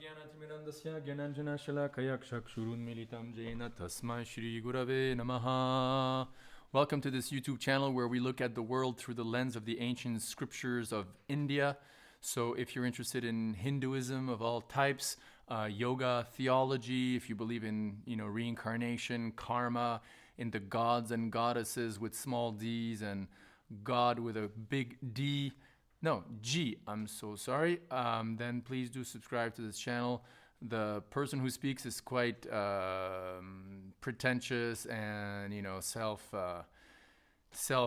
Jnanatimirandasya Jnananjanashalakaya Chakshurunmilitam Jena Tasmai Shri Gurave Namaha. Welcome to this YouTube channel where we look at the world through the lens of the ancient scriptures of India. So if you're interested in Hinduism of all types, yoga, theology, if you believe in reincarnation, karma, in the gods and goddesses with small d's and God with a big D, no, G, I'm so sorry, then please do subscribe to this channel. The person who speaks is quite pretentious and, self,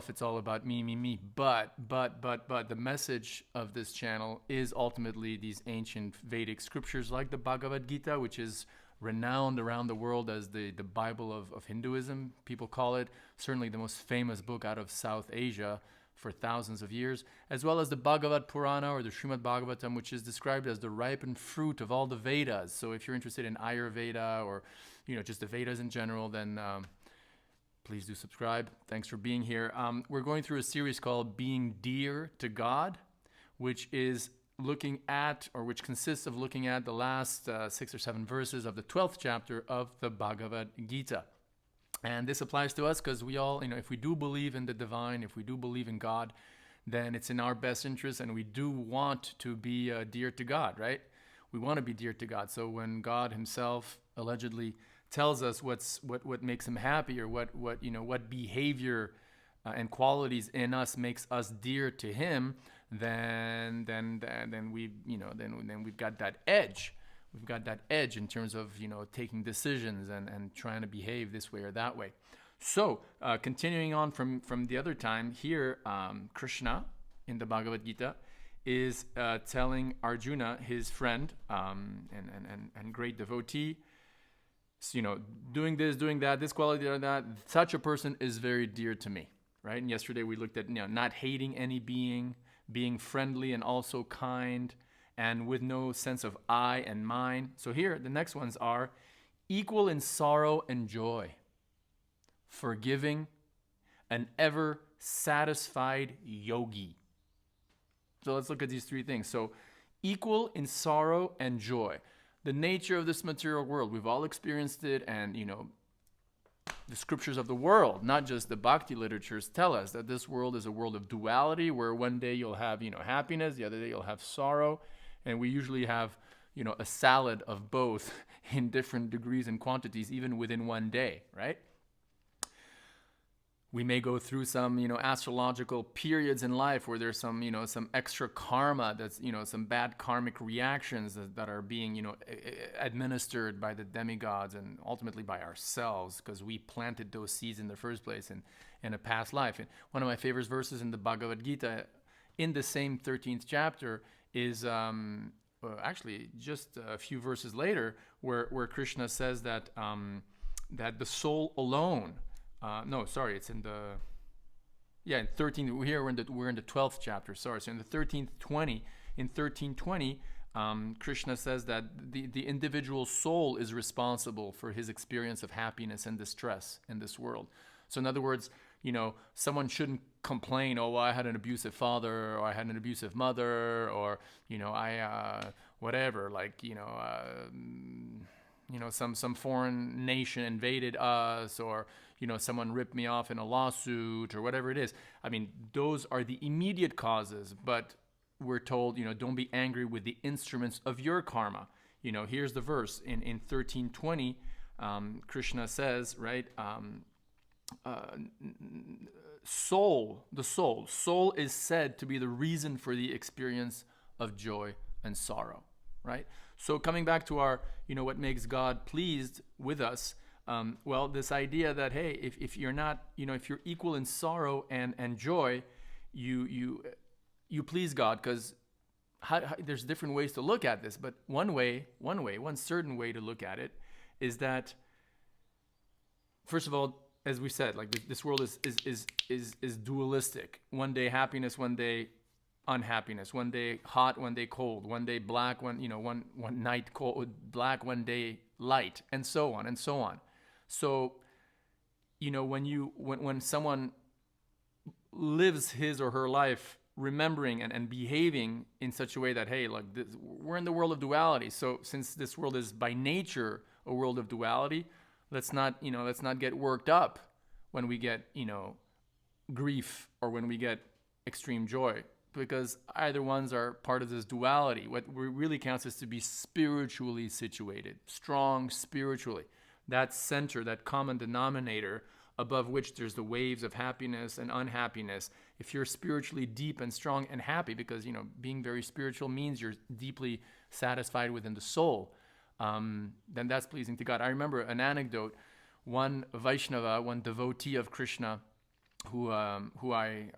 it's all about me. But the message of this channel is ultimately these ancient Vedic scriptures like the Bhagavad Gita, which is renowned around the world as the Bible of Hinduism, people call it. Certainly the most famous book out of South Asia for thousands of years, as well as the Bhagavad Purana or the Srimad Bhagavatam, which is described as the ripened fruit of all the Vedas. So if you're interested in Ayurveda or just the Vedas in general, then please do subscribe. Thanks for being here. We're going through a series called Being Dear to God, which is looking at, or which consists of looking at the last 6 or 7 verses of the 12th chapter of the Bhagavad Gita. And this applies to us because we all, if we do believe in the divine, if we do believe in God, then it's in our best interest, and we do want to be dear to God, right? We want to be dear to God. So when God himself allegedly tells us what makes him happy, or what behavior and qualities in us makes us dear to him, then we've got that edge. We've got that edge in terms of, taking decisions and trying to behave this way or that way. So, continuing on from the other time, here, Krishna in the Bhagavad Gita is telling Arjuna, his friend and great devotee, doing this, doing that, this quality or that, such a person is very dear to me, right? And yesterday we looked at, not hating any being friendly and also kind, and with no sense of I and mine. So here, the next ones are equal in sorrow and joy, forgiving, an ever satisfied yogi. So let's look at these 3 things. So equal in sorrow and joy. The nature of this material world, we've all experienced it, and, the scriptures of the world, not just the bhakti literatures, tell us that this world is a world of duality, where one day you'll have, happiness, the other day you'll have sorrow. And we usually have, a salad of both in different degrees and quantities, even within one day, right? We may go through some, astrological periods in life where there's some, some extra karma, that's, some bad karmic reactions that are being, administered by the demigods and ultimately by ourselves, because we planted those seeds in the first place in a past life. And one of my favorite verses in the Bhagavad Gita, in the same 13th chapter, is actually just a few verses later, where Krishna says that that the soul alone. It's in the in 13. Here we're in the 12th chapter. Sorry, so in the 1320, Krishna says that the individual soul is responsible for his experience of happiness and distress in this world. So in other words, someone shouldn't complain, oh, well, I had an abusive father, or I had an abusive mother, or, some foreign nation invaded us, or, someone ripped me off in a lawsuit, or whatever it is. I mean, those are the immediate causes, but we're told, don't be angry with the instruments of your karma. Here's the verse in 1320, Krishna says, right, soul is said to be the reason for the experience of joy and sorrow, right? So coming back to our, what makes God pleased with us, this idea that, hey, if you're not, if you're equal in sorrow and joy, you please God, because there's different ways to look at this, but one certain way to look at it is that, first of all, as we said, like this world is dualistic. One day happiness, one day unhappiness. One day hot, one day cold. One day black, one night cold, black, one day light, and so on and so on. So, when someone lives his or her life remembering and behaving in such a way that, hey, look, we're in the world of duality. So since this world is by nature a world of duality, let's not get worked up when we get, grief or when we get extreme joy, because either ones are part of this duality. What really counts is to be spiritually situated, strong spiritually. That center, that common denominator above which there's the waves of happiness and unhappiness. If you're spiritually deep and strong and happy, because, being very spiritual means you're deeply satisfied within the soul, then that's pleasing to God. I remember an anecdote, one Vaishnava, one devotee of Krishna, who I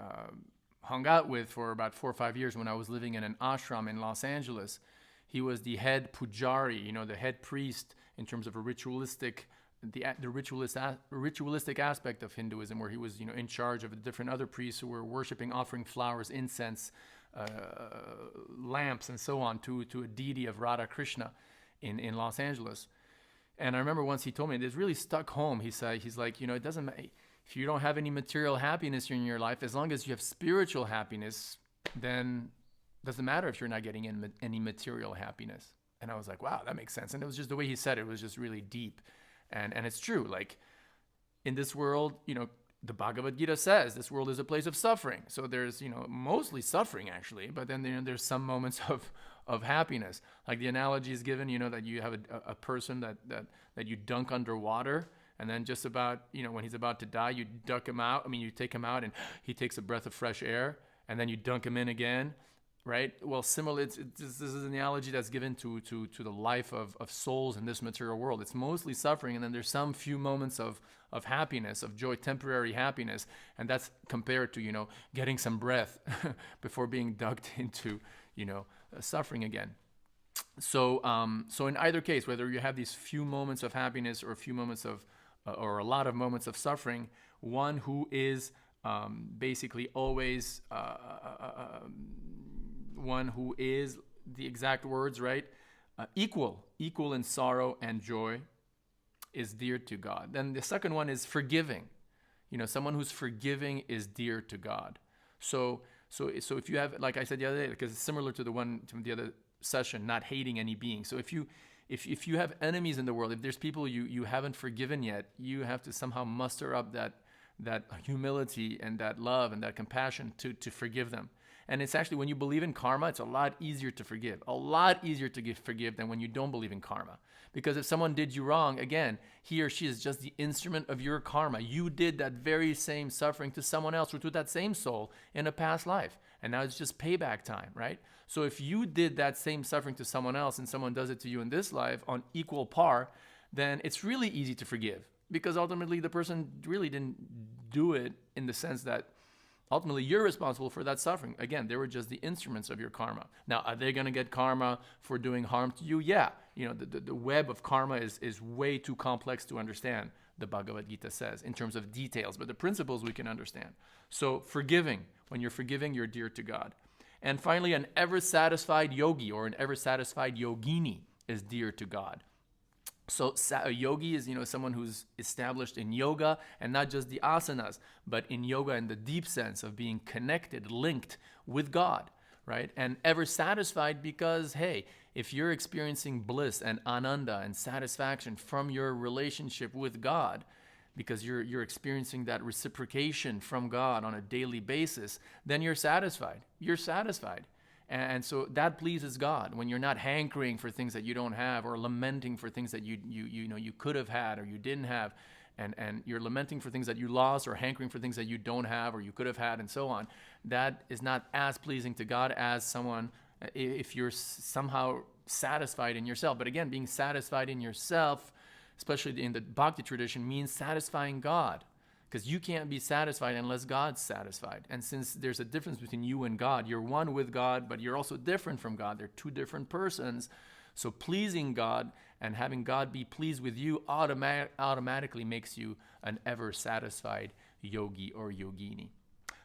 hung out with for about 4 or 5 years when I was living in an ashram in Los Angeles. He was the head pujari, the head priest in terms of a ritualistic, the ritualistic aspect of Hinduism, where he was, in charge of the different other priests who were worshiping, offering flowers, incense, lamps, and so on to a deity of Radha Krishna in Los Angeles. And I remember once he told me, this really stuck home. He's like, it doesn't matter if you don't have any material happiness in your life, as long as you have spiritual happiness, then it doesn't matter if you're not getting any material happiness. And I was like, wow, that makes sense. And it was just the way he said it was just really deep. And it's true. Like, in this world, the Bhagavad Gita says this world is a place of suffering. So there's, mostly suffering actually, but then there's some moments of happiness. Like the analogy is given, that you have a person that you dunk underwater, and then just about, when he's about to die, you dunk him out. You take him out and he takes a breath of fresh air, and then you dunk him in again. Right? Well, similar. This is an analogy that's given to the life of souls in this material world. It's mostly suffering, and then there's some few moments of happiness, of joy, temporary happiness, and that's compared to getting some breath before being dunked into suffering again. So in either case, whether you have these few moments of happiness or a few moments of or a lot of moments of suffering, one who is basically always one who is, the exact words, right? Equal in sorrow and joy is dear to God. Then the second one is forgiving. Someone who's forgiving is dear to God. So if you have, like I said the other day, because it's similar to the one from the other session, not hating any being. So if you have enemies in the world, if there's people you haven't forgiven yet, you have to somehow muster up that humility and that love and that compassion to forgive them. And it's actually, when you believe in karma, it's a lot easier to forgive. A lot easier to forgive than when you don't believe in karma. Because if someone did you wrong, again, he or she is just the instrument of your karma. You did that very same suffering to someone else or to that same soul in a past life. And now it's just payback time, right? So if you did that same suffering to someone else and someone does it to you in this life on equal par, then it's really easy to forgive. Because ultimately the person really didn't do it in the sense that ultimately you're responsible for that suffering. Again, they were just the instruments of your karma. Now, are they going to get karma for doing harm to you? Yeah. The web of karma is way too complex to understand, the Bhagavad Gita says, in terms of details. But the principles we can understand. So forgiving. When you're forgiving, you're dear to God. And finally, an ever-satisfied yogi or an ever-satisfied yogini is dear to God. So a yogi is, someone who's established in yoga, and not just the asanas, but in yoga in the deep sense of being connected, linked with God, right? And ever satisfied because, hey, if you're experiencing bliss and ananda and satisfaction from your relationship with God, because you're experiencing that reciprocation from God on a daily basis, then you're satisfied. You're satisfied. And so that pleases God, when you're not hankering for things that you don't have, or lamenting for things that you could have had or you didn't have, and you're lamenting for things that you lost, or hankering for things that you don't have or you could have had, and so on. That is not as pleasing to God as someone if you're somehow satisfied in yourself. But again, being satisfied in yourself, especially in the Bhakti tradition, means satisfying God. Because you can't be satisfied unless God's satisfied. And since there's a difference between you and God, you're one with God, but you're also different from God. They're two different persons. So pleasing God and having God be pleased with you automatically makes you an ever-satisfied yogi or yogini.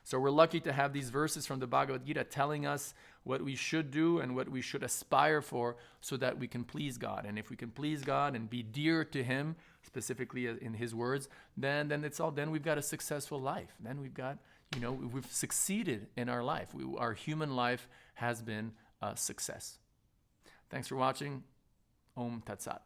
So we're lucky to have these verses from the Bhagavad Gita telling us what we should do and what we should aspire for so that we can please God. And if we can please God and be dear to Him, specifically in His words, then we've got a successful life. Then we've got, we've succeeded in our life. Our human life has been a success. Thanks for watching. Om Tat Sat.